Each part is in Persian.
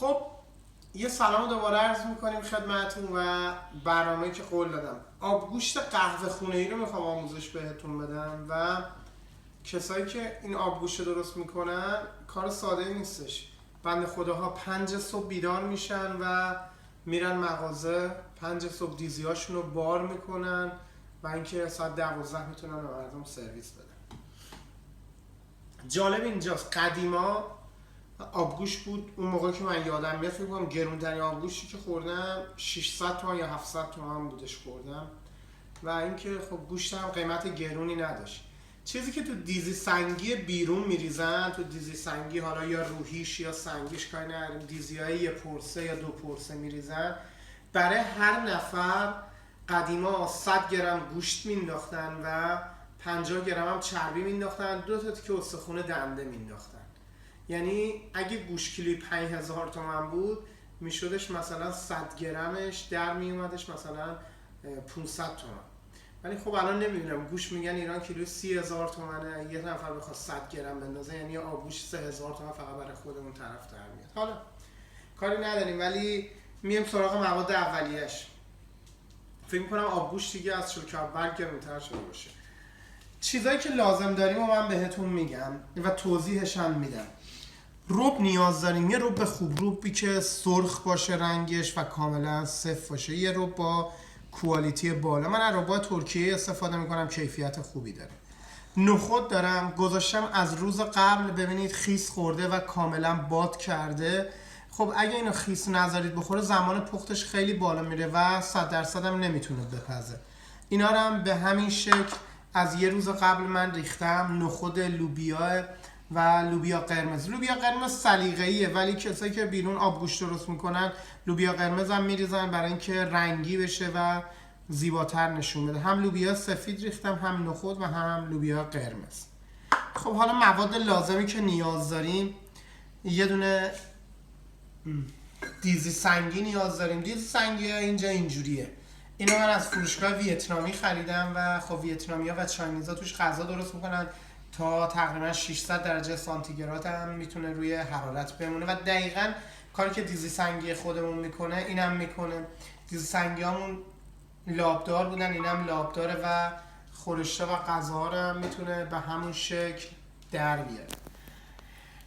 خب یه سلام دوباره عرض میکنیم خدمتتون و برنامه‌ای که قول دادم آبگوشت قهوه خونه‌ای رو میخوام آموزش بهتون بدم و کسایی که این آبگوشت درست میکنن کار ساده نیستش. بنده خداها 5 صبح بیدار میشن و میرن مغازه، 5 صبح دیزیاشون رو بار میکنن و اینکه ساعت 12 میتونن به مردم سرویس بدن. جالب اینجاست قدیما آبگوشت بود، اون موقع که من یادم میاد فکر کنم گرونترین آبگوشتی که خوردم 600 تومان یا 700 تومان بودش خوردم و اینکه خب گوشتم قیمت گرونی نداشت. چیزی که تو دیزی سنگی بیرون میریزن، تو دیزی سنگی حالا یا روحیش یا سنگیش کاری نداریم، دیزیای یه پرسه یا 2 پرسه میریزن، برای هر نفر قدیما 100 گرم گوشت مینداختن و 50 گرم هم چربی مینداختن، 2 تا تیکه استخون دنده مینداختن. یعنی اگه گوشت کیلوی 5000 تومان بود میشدش مثلا 100 گرمش در میومدش مثلا 500 تومان. ولی خب الان نمیدونم، گوشت میگن ایران کیلو 30000 تومانه، یه نفر بخواد 100 گرم بندازه یعنی آبگوشت 3000 تومان فقط برای خودمون طرف در میاد. حالا کاری نداریم، ولی میام سراغ مواد اولیه‌اش. فکر می‌کنم آبگوشت دیگه از شوکه برگ گرون‌تر شده باشه. چیزایی که لازم داریم و من بهتون میگم و توضیحش هم میدم. رب نیاز داریم، یه رب خوب، ربی که سرخ باشه رنگش و کاملا صفر باشه، یه رب با کوالیتی بالا. من از رب‌های ترکیه استفاده میکنم، کیفیت خوبی داره. نخود دارم، گذاشتم از روز قبل، ببینید خیس خورده و کاملا باد کرده. خب اگه اینو خیس نذارید بخوره زمان پختش خیلی بالا میره و 100% هم نمیتونه بپزه. اینا رو هم به همین شکل از یه روز قبل من ریختم. نخود، لوبیا و لوبیا قرمز. لوبیا قرمز سلیقه‌ایه، ولی کسایی که بیرون آبگوشت درست میکنن لوبیا قرمز هم میریزن برای اینکه رنگی بشه و زیباتر نشون بده. هم لوبیا سفید ریختم، هم نخود و هم لوبیا قرمز. خب حالا مواد لازمی که نیاز داریم، یه دونه دیزی سنگی نیاز داریم. دیزی سنگی اینجا اینجوریه. اینو من از فروشگاه ویتنامی خریدم و خب ویتنامی‌ها و چاینیزا توش غذا درست میکنن تا تقریبا 600 درجه سانتیگراد هم میتونه روی حرارت بمونه و دقیقاً کاری که دیزی سنگی خودمون میکنه اینم میکنه. دیزی سنگیامون لابدار بودن، اینم لابداره و خورشته و غذاها رو هم میتونه به همون شکل در بیاره.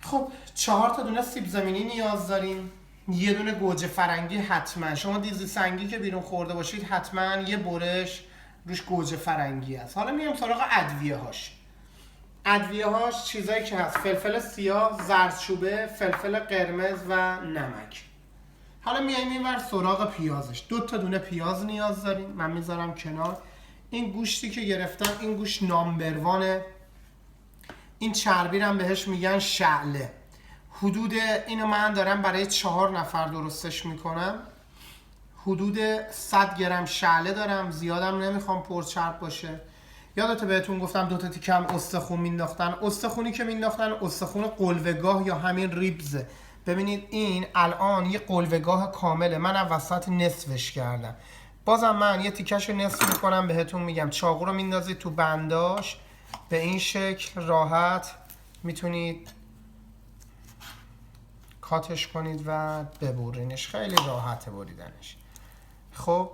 خب 4 تا دونه سیب زمینی نیاز داریم، یه دونه گوجه فرنگی حتما. شما دیزی سنگی که بیرون خورده باشید حتما یه برش روش گوجه فرنگی هست. حالا میام سراغ ادویه هاش چیزایی که هست: فلفل سیاه، زردچوبه، فلفل قرمز و نمک. حالا میایم اینور سراغ پیازش. 2 تا دونه پیاز نیاز داریم، من میذارم کنار. این گوشتی که گرفتم این گوشت نامبروانه، این چربی رو هم بهش میگن شعله. حدود اینو من دارم برای 4 نفر درستش میکنم. حدود 100 گرم شعله دارم، زیادم نمیخوام پرچرب باشه. یادته بهتون گفتم 2 تا تیکه هم استخون مینداختن. استخونی که مینداختن استخون قلوه‌گاه یا همین ریبزه. ببینید این الان یه قلوه‌گاه کامله، من وسط نصفش کردم. بازم من یه تیکه‌شو نصف میکنم، بهتون میگم چاقو رو میندازید تو بنداش، به این شکل راحت میتونید کاتش کنید و ببرینش، خیلی راحته بریدنش. خب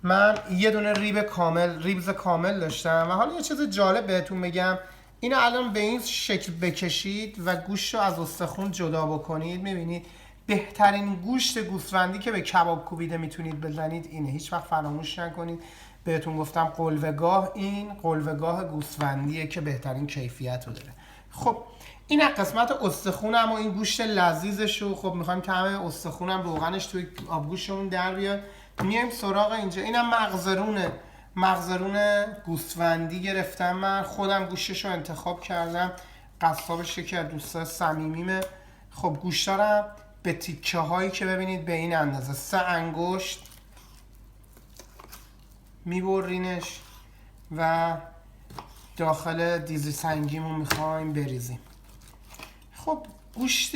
من یه دونه ریبز کامل داشتم و حالا یه چیز جالب بهتون بگم. اینو الان به این شکل بکشید و گوشت رو از استخون جدا بکنید، میبینید بهترین گوشت گوسفندی که به کباب کوبیده میتونید بزنید اینه. هیچ وقت فراموش نکنید، بهتون گفتم قلوه‌گاه، این قلوه‌گاه گوسفندیه که بهترین کیفیت رو داره. خب این قسمت استخونم و این گوشت لذیذشو، خب میخوایم که همه استخونم روغنش توی آبگوشتمون در بیاد. میایم سراغ اینجا، اینم مغزرون گوسفندی گرفتم، من خودم گوشتشو انتخاب کردم، قصابش که از دوستا صمیمیمه. خب گوشت رو به تیکه هایی که ببینید به این اندازه 3 انگشت میبرینش و داخل دیزی سنگیمون میخوایم بریزیم. خب گوشت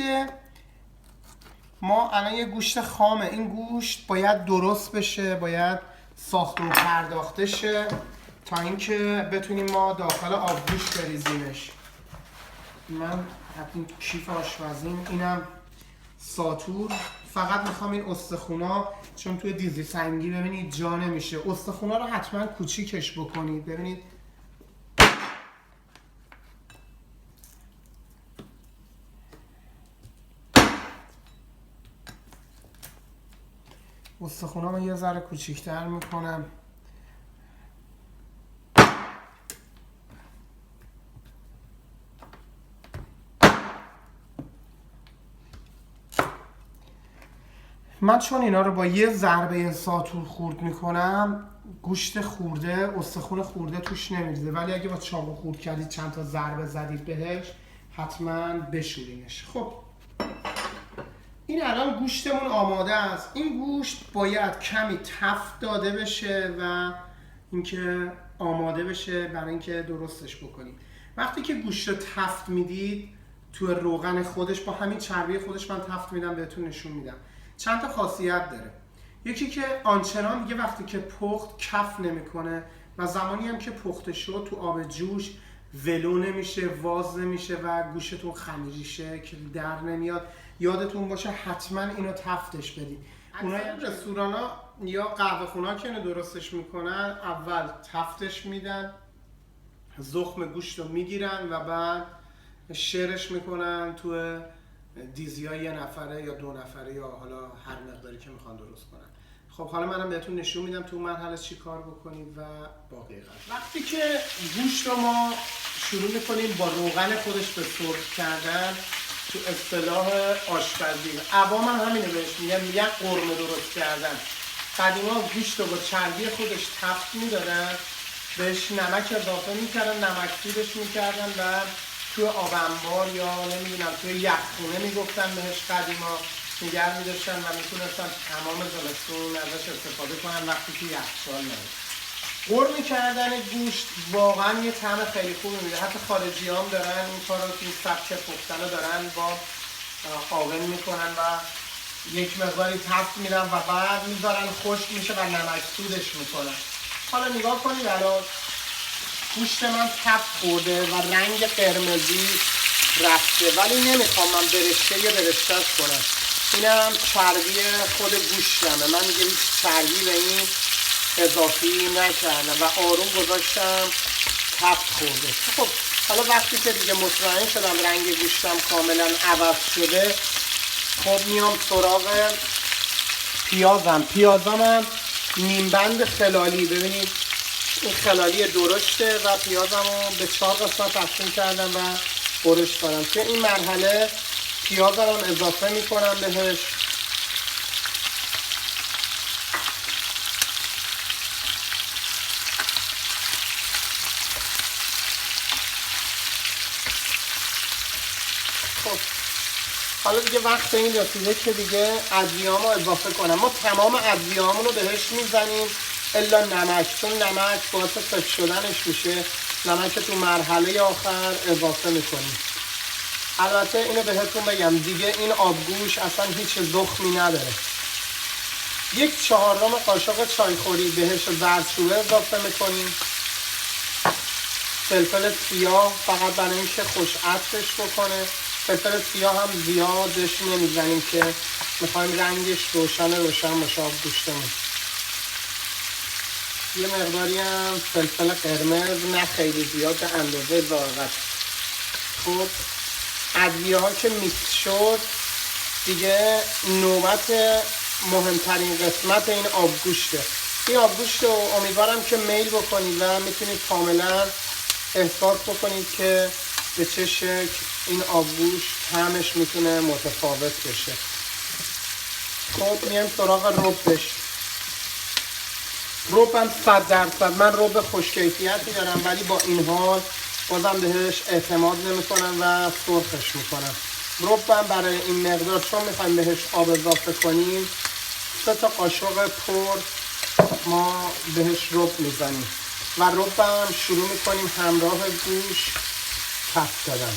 ما الان یه گوشت خامه، این گوشت باید درست بشه، باید ساخته و پرداخته شه تا اینکه بتونیم ما داخل آبگوشت بریزیمش. من این کیف آشپزیم، اینم ساتور. فقط میخوام این استخونا چون توی دیزی سنگی ببینید جا نمیشه، استخونا رو حتما کوچیکش بکنید. ببینید استخونا رو یه ذره کوچیک‌تر میکنم. من چون اینا رو با یه ضربه ساتور خورد میکنم، گوشت خورده، استخون خورده توش نمیریزه، ولی اگه با چاقو خورد کردید چند تا ضربه زدید بهش حتما بشورینش. خب این الان گوشتمون آماده است. این گوشت باید کمی تفت داده بشه و اینکه آماده بشه برای اینکه درستش بکنیم. وقتی که گوشت رو تفت میدید تو روغن خودش، با همین چربی خودش من تفت میدم بهتون نشون میدم. چند تا خاصیت داره. یکی که آنچنان دیگه وقتی که پخت کف نمیکنه و زمانی هم که پخته شد تو آب جوش ولو نمیشه، واز نمیشه و گوشتون خمیری شه که در نمیاد. یادتون باشه حتما اینو تفتش بدید. اونای رستورانا یا قهوه خونه که اینو درستش میکنن اول تفتش میدن، زخم گوشت رو میگیرن و بعد شرش میکنن تو دیزیای یه نفره یا دو نفره یا حالا هر مقداری که میخوان درست کنن. خب حالا منم بهتون نشون میدم تو مرحله چی کار بکنید و باقی قضیه. وقتی که گوشت رو ما شروع میکنیم با روغن خودش به سرخ کردن، تو اصطلاح آشپزی عوام هم همینو بهش میگن قرمه درست کردن. قدیما گوشت رو با چربی خودش تفت میدادن، بهش نمک اضافه میکردن، نمک‌سیرش میکردن و توی آب انبار یا نمیدونم توی یخخونه میگفتن بهش قدیما، نگه میداشتن و میتونستن تمام زمستون ازش استفاده کنن وقتی که یخچال نبود. قرمه کردن گوشت واقعا یه طعم خیلی خوبی میده. حتی خارجی هم دارن این کار رو، این سبک پختن رو دارن با آون میکنن و یک مقداری تفت میدن و بعد میذارن خشک میشه و نمک سودش میکنن. حالا نگاه کنید الان گوشت من تفت خورده و رنگ قرمزی رفته، ولی نمیخوام من برشته‌اش کنم. اینم چربی خود گوشتمه، من دیگه هیچ چربی به این اضافی نکردم و آروم گذاشتم تفت خورده. خب حالا وقتی که دیگه مطمئن شدم رنگ گوشتم کاملا عوض شده، خب میام سراغ پیازم نیم بند خلالی. ببینید این خلالی درشته و پیازم رو به 4 قسمت تقسیم کردم و برش کنم. که این مرحله پیازم هم اضافه میکنم بهش. خب حالا دیگه وقت این رسیده که دیگه ادویه‌امو اضافه کنم. ما تمام ادویه‌هامون رو بهش میزنیم الا نمک، چون نمک باعث سفت شدنش میشه. نمک تو مرحله آخر اضافه میکنیم. البته اینو بهتون بگم دیگه این آبگوش اصلا هیچ زخمی نداره. 1/4 قاشق چایخوری بهش زردچوبه اضافه میکنیم. فلفل سیاه فقط برای اینکه خوش عطرش بکنه. فلفل سیاه هم زیادش نمیزنیم که میخوایم رنگش روشن باشه آب گوشتمون. یه مقداری هم فلفل قرمز، نه خیلی زیاد، به اندازه ذائقت. خب ادویه ها که میکس شد دیگه نوبت مهمترین قسمت این آبگوشته. این آبگوشت رو امیدوارم که میل بکنید و میتونید کاملا احساس بکنید که به چه شکل این آبگوشت طعمش میتونه متفاوت بشه. خب میایم سراغ ربش. ربم 100% من رب خوشکیفیتی دارم، ولی با این حال بازم بهش اعتماد نمیکنم و سرخش میکنم. ربم برای این مقدار چون میخوایم بهش آب اضافه کنیم 3 قاشق پر ما بهش رب میزنیم و ربم شروع میکنیم همراه گوشت تفت دادن.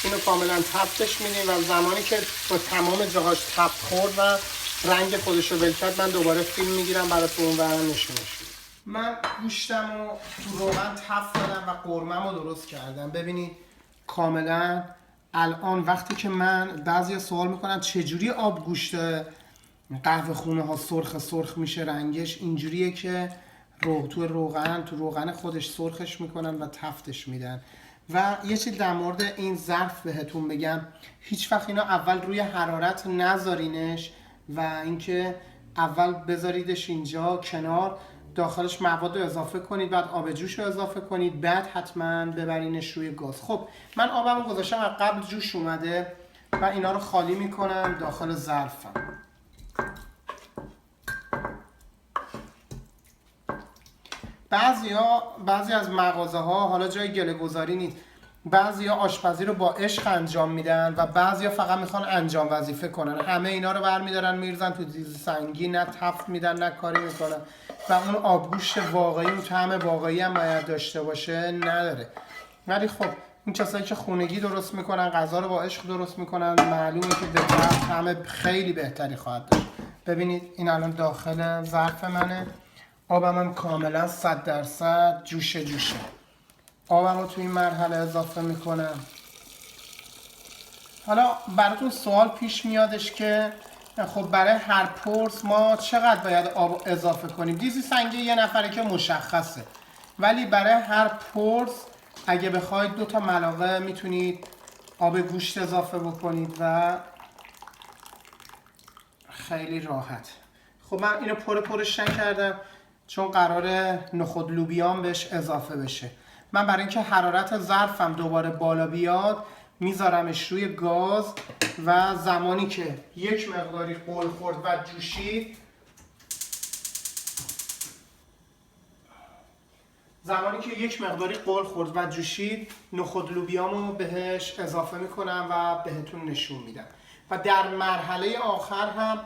اینو کاملا تفتش میدیم و زمانی که با تمام جاهاش تفت خورد و رنگ خودش رو ول کرد من دوباره فیلم میگیرم براتون و نشونش میدم. من گوشتم رو تو روغن تفت دادم و قرمم رو درست کردم. ببینید کاملا الان وقتی که من بعضی سوال میکنن چجوری آب گوشت قهوه خونه ها سرخ میشه رنگش، اینجوریه که تو روغن خودش سرخش میکنن و تفتش میدن. و یه چیز در مورد این ظرف بهتون بگم، هیچ وقت اینا اول روی حرارت نذارینش و اینکه اول بذاریدش اینجا کنار، داخلش مواد رو اضافه کنید، بعد آب جوش رو اضافه کنید، بعد حتما ببرینش روی گاز. خب من آبم رو گذاشتم از قبل جوش اومده و اینا رو خالی میکنم داخل ظرفم. بعضی از مغازه ها حالا جای گله گذاری نیست، بعضیا آشپزی رو با عشق انجام میدن و بعضیا فقط میخوان انجام وظیفه کنن. همه اینا رو برمیدارن میریزن تو دیز سنگی، نه تفت میدن نه کاری میکنن و اون آبگوشت واقعی و طعم واقعی هم باید داشته باشه نداره. ولی خب این کسایی که خونگی درست میکنن، غذا رو با عشق درست میکنن، معلومه که به طعم خیلی بهتری خواهد داشت. ببینید این الان داخل ظرف منه، آبم هم کاملا 100% جوشه. آبم رو تو این مرحله اضافه میکنم. حالا براتون سوال پیش میادش که خب برای هر پرس ما چقدر باید آب اضافه کنیم؟ دیزی سنگی یه نفره که مشخصه، ولی برای هر پرس اگه بخواید 2 تا ملاقه میتونید آب گوشت اضافه بکنید و خیلی راحت. خب من اینو پرش نکردم چون قراره نخود لوبیام بهش اضافه بشه. من برای اینکه حرارت ظرفم دوباره بالا بیاد میذارمش روی گاز و زمانی که یک مقداری قل خورد و جوشید، نخود لوبیامو بهش اضافه میکنم و بهتون نشون میدم. و در مرحله آخر هم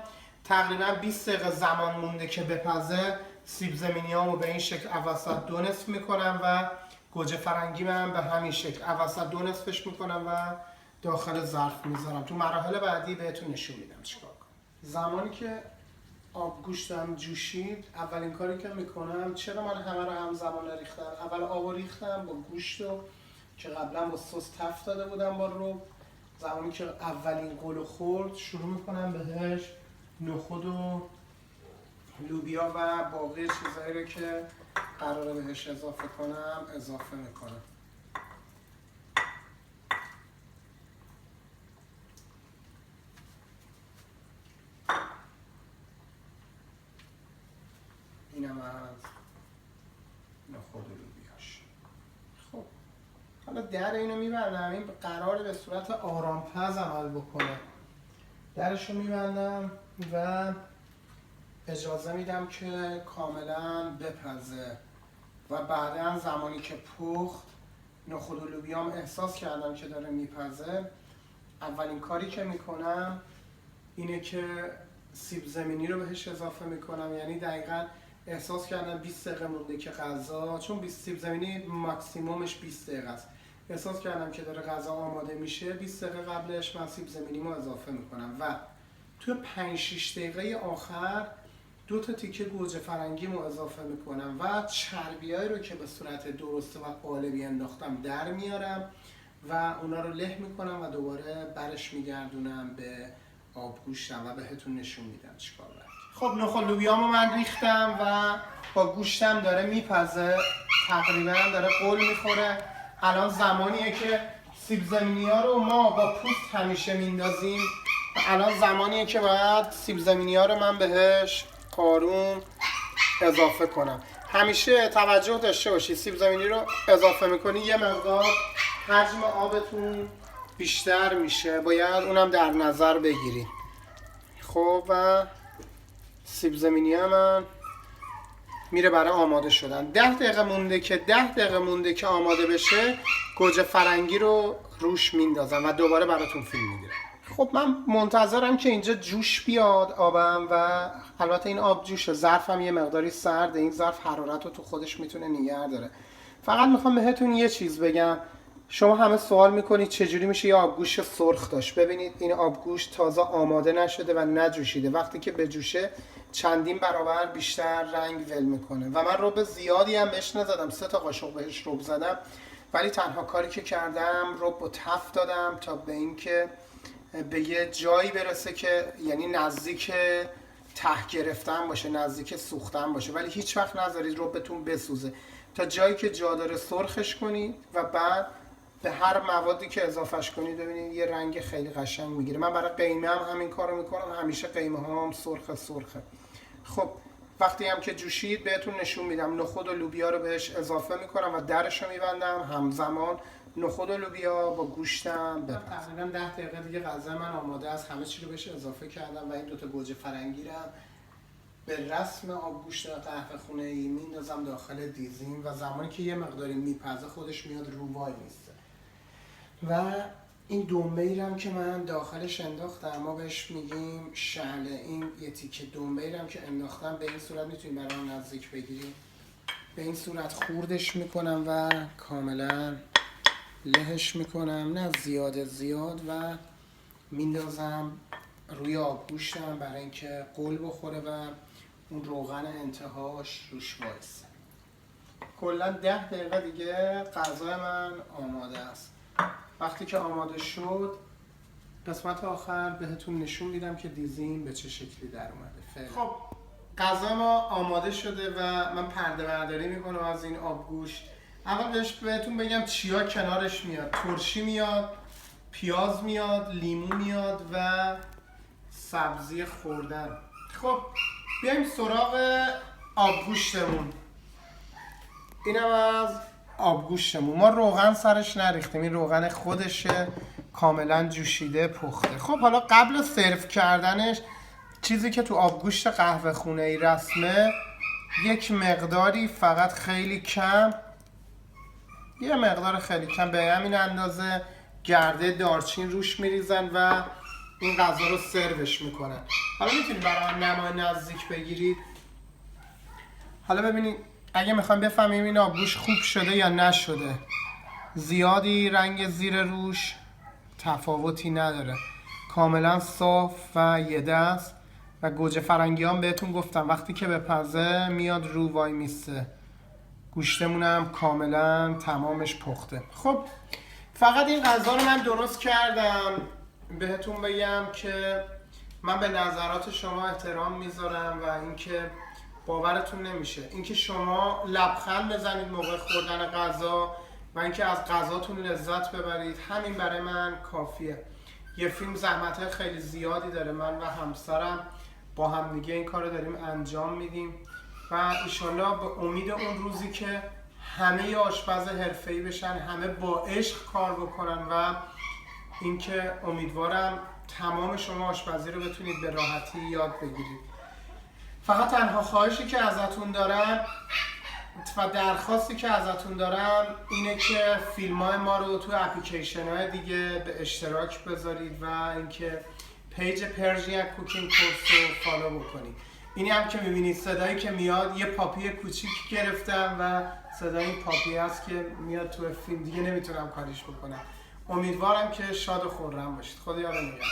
تقریبا 20 دقیقه زمان مونده که بپزه، سیب زمینیامو به این شکل اوسط 2 نصف میکنم و گوجه فرنگی من به همین شکل اوسط 2 نصفش میکنم و داخل ظرف میذارم. تو مراحل بعدی بهتون نشون میدم چیکار کنم. زمانی که آب گوشتم جوشید، اولین کاری که میکنم، چرا من همه رو همزمان ریختم، اول آب ریختم با گوشت رو که قبلا با سس تفت داده بودم با رو. زمانی که اولین قلو خورد شروع میکنم بهش نخود و لوبیا و باقی چیزایی رو که قراره بهش اضافه کنم اضافه میکنم. اینم از نخود و لوبیاش. خب حالا در اینو میبندم، این قراره به صورت آرامپز عمل بکنه. درشو میبندم و اجازه میدم که کاملا بپزه و بعدا زمانی که پخت نخود و لوبیام احساس کردم که داره میپزه، اولین کاری که میکنم اینه که سیب زمینی رو بهش اضافه میکنم. یعنی دقیقاً احساس کردم 20 دقیقه مونده که غذا، چون سیب زمینی ماکسیمومش 20 دقیقه است، احساس کردم که داره غذا آماده میشه، 20 دقیقه قبلش من سیب زمینیمو اضافه میکنم و تو 5-6 دقیقه آخر 2 تا تیکه گوجه فرنگیمو اضافه میکنم و چربیایی رو که به صورت درسته و قالبی انداختم در میارم و اونا رو له میکنم و دوباره برش میگردونم به آبگوشتم و بهتون نشون میدم چیکار باید. خب نخود لوبیامو من ریختم و با گوشتم داره میپزه، تقریبا داره قل میخوره. الان زمانیه که سیب زمینی ها رو ما با پوست همیشه میندازیم و الان زمانیه که باید سیب زمینی ها رو من بهش آروم اضافه کنم. همیشه توجه داشته باشید سیب زمینی رو اضافه میکنی یه مقدار حجم آبتون بیشتر میشه، باید اونم در نظر بگیرید. خب و سیب زمینی من میره برای آماده شدن. 10 دقیقه مونده که آماده بشه، گوجه فرنگی رو روش میندازم و دوباره براتون فیلم میگیرم. خب من منتظرم که اینجا جوش بیاد آبم و البته این آب جوشه، ظرفم یه مقداری سرده، این ظرف حرارت رو تو خودش میتونه نگه داره. فقط میخوام بهتون یه چیز بگم، شما همه سوال میکنید چجوری میشه یه آبگوشت سرخ داشت. ببینید این آبگوشت تازه آماده نشده و نجوشیده، وقتی که بجوشه چندین برابر بیشتر رنگ ول میکنه و من رب زیادی هم بهش نزدم، 3 تا قاشق بهش رب زدم ولی تنها کاری که کردم رب و تف دادم تا به اینکه به یه جایی برسه که یعنی نزدیک ته گرفتن باشه، نزدیک سوختن باشه، ولی هیچ وقت نذارید ربتون بسوزه. تا جایی که جا داره سرخش کنید و بعد به هر موادی که اضافهش کنید ببینید یه رنگ خیلی قشنگ میگیره. من برای قیمه هم همین کارو میکنم، همیشه قیمه هم سرخه. خب وقتی هم که جوشید بهتون نشون میدم. نخود و لوبیا رو بهش اضافه میکنم و درش رو میبندم، همزمان نخود و لوبیا با گوشتم تقریبا 10 دقیقه دیگه غذا من آماده است. همه چی رو بهش اضافه کردم و این دوتا گوجه فرنگی رو به رسم آبگوشت قهوه خونه‌ای میندازم داخل دیزیم و زمانی که یه مقداری میپزه خودش میاد رو وای میسته. و این دنبه‌ای هم که من داخلش انداختم، ما بهش میگیم شعله. این یه تیکه دنبه‌ای هم که انداختم به این صورت میتونید برای من نزدیک بگیرید. به این صورت خوردش میکنم و کاملا لهش میکنم، نه زیاد و میندازم روی آبگوشتم برای اینکه قل بخوره و اون روغن انتهاش روش وایسه. کلا 10 دقیقه دیگه غذای من آماده است. وقتی که آماده شد قسمت آخر بهتون نشون میدم که دیزیم به چه شکلی در اومده. خب غذا ما آماده شده و من پرده برداری میکنم از این آبگوشت. اول بهتون بگم چیا کنارش میاد. ترشی میاد، پیاز میاد، لیمو میاد و سبزی خوردن. خب بیایم سراغ آبگوشتمون. اینم از آبگوشتمون. ما روغن سرش نریختیم، این روغن خودشه، کاملا جوشیده پخته. خب حالا قبل سرو کردنش چیزی که تو آبگوشت قهوه خونه‌ای رسمه، یک مقداری فقط خیلی کم، یه مقدار خیلی کم به همین اندازه گرده دارچین روش میریزن و این غذا رو سروش میکنن. حالا میتونید برای نمای نزدیک بگیرید. حالا ببینید اگه میخوایم بفهمیم این آبگوشت خوب شده یا نشده، زیادی رنگ زیر روش تفاوتی نداره، کاملا صاف و یه دست. و گوجه فرنگی هم بهتون گفتم وقتی که بپزه میاد رو وای میسته. گوشتمونم کاملا تمامش پخته. خب فقط این غذا رو من درست کردم. بهتون بگم که من به نظرات شما احترام میذارم و اینکه باورتون نمیشه اینکه شما لبخند بزنید موقع خوردن غذا و اینکه از غذاتون لذت ببرید، همین برای من کافیه. یه فیلم زحمت خیلی زیادی داره، من و همسرم با هم دیگه این کارو داریم انجام میدیم و ایشالله به امید اون روزی که همه آشپز حرفه‌ای بشن، همه با عشق کار بکنن و اینکه امیدوارم تمام شما آشپزی رو بتونید به راحتی یاد بگیرید. فقط تنها خواهشی که ازتون دارم و درخواستی که ازتون دارم اینه که فیلم‌های ما رو تو اپلیکیشن‌های دیگه به اشتراک بذارید و اینکه پیج پرژین کوکینگ کورس رو فالو بکنید. اینی هم که می‌بینید صدایی که میاد یه پاپی کوچیک گرفتم و صدای این پاپی هست که میاد تو فیلم، دیگه نمیتونم کاریش بکنم. امیدوارم که شاد و خرم باشید. خدا یار نگهدار.